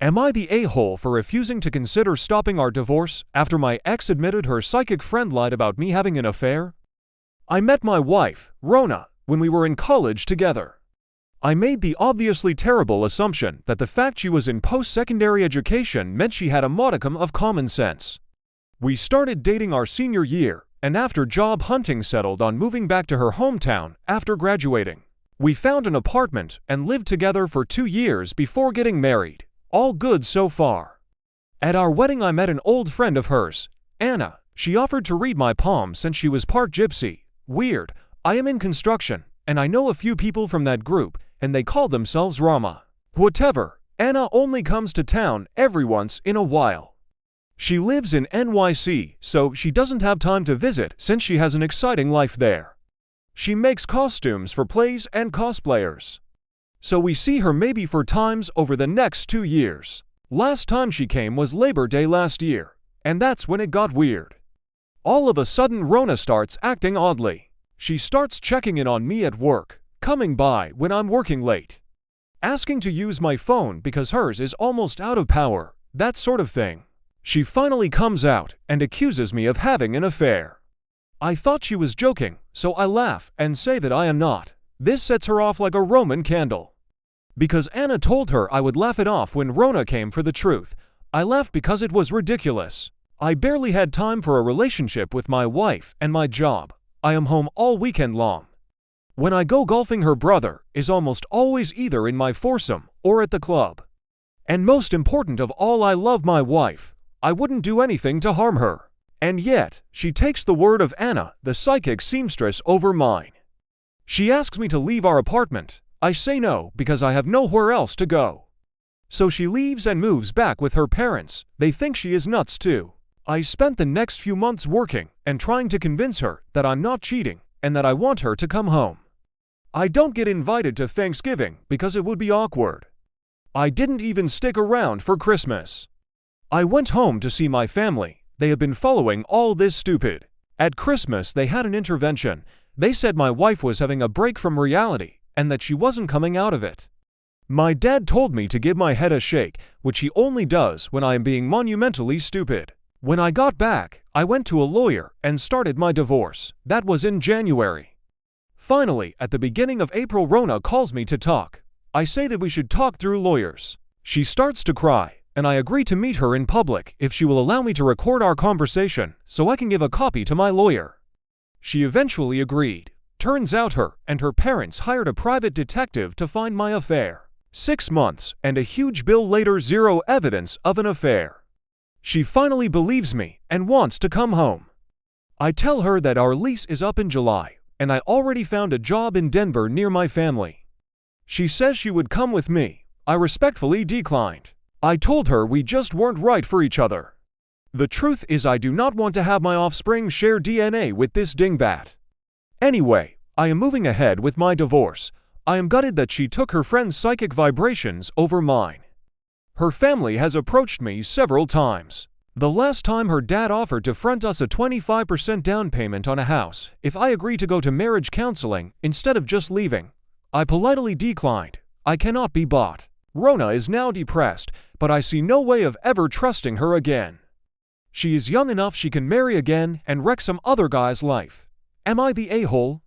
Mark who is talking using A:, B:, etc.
A: Am I the a-hole for refusing to consider stopping our divorce after my ex admitted her psychic friend lied about me having an affair? I met my wife, Rona, when we were in college together. I made the obviously terrible assumption that the fact she was in post-secondary education meant she had a modicum of common sense. We started dating our senior year, and after job hunting settled on moving back to her hometown after graduating. We found an apartment and lived together for 2 years before getting married. All good so far. At our wedding I met an old friend of hers, Anna. She offered to read my palms since she was part gypsy. Weird. I am in construction, and I know a few people from that group, and they call themselves Rama. Whatever, Anna only comes to town every once in a while. She lives in NYC, so she doesn't have time to visit since she has an exciting life there. She makes costumes for plays and cosplayers. So we see her maybe 4 times over the next 2 years. Last time she came was Labor Day last year, and that's when it got weird. All of a sudden Rona starts acting oddly. She starts checking in on me at work, coming by when I'm working late, asking to use my phone because hers is almost out of power, that sort of thing. She finally comes out and accuses me of having an affair. I thought she was joking, so I laugh and say that I am not. This sets her off like a Roman candle. Because Anna told her I would laugh it off when Rona came for the truth, I laughed because it was ridiculous. I barely had time for a relationship with my wife and my job. I am home all weekend long. When I go golfing, her brother is almost always either in my foursome or at the club. And most important of all, I love my wife. I wouldn't do anything to harm her. And yet, she takes the word of Anna, the psychic seamstress, over mine. She asks me to leave our apartment. I say no because I have nowhere else to go. So she leaves and moves back with her parents. They think she is nuts too. I spent the next few months working and trying to convince her that I'm not cheating and that I want her to come home. I don't get invited to Thanksgiving because it would be awkward. I didn't even stick around for Christmas. I went home to see my family. They have been following all this stupid. At Christmas they had an intervention. They said my wife was having a break from reality and that she wasn't coming out of it. My dad told me to give my head a shake, which he only does when I am being monumentally stupid. When I got back, I went to a lawyer and started my divorce. That was in January. Finally, at the beginning of April, Rona calls me to talk. I say that we should talk through lawyers. She starts to cry, and I agree to meet her in public if she will allow me to record our conversation so I can give a copy to my lawyer. She eventually agreed. Turns out her and her parents hired a private detective to find my affair. 6 months and a huge bill later, 0 evidence of an affair. She finally believes me and wants to come home. I tell her that our lease is up in July, and I already found a job in Denver near my family. She says she would come with me. I respectfully declined. I told her we just weren't right for each other. The truth is I do not want to have my offspring share DNA with this dingbat. Anyway, I am moving ahead with my divorce. I am gutted that she took her friend's psychic vibrations over mine. Her family has approached me several times. The last time her dad offered to front us a 25% down payment on a house if I agree to go to marriage counseling instead of just leaving. I politely declined. I cannot be bought. Rona is now depressed, but I see no way of ever trusting her again. She is young enough she can marry again and wreck some other guy's life. Am I the a-hole?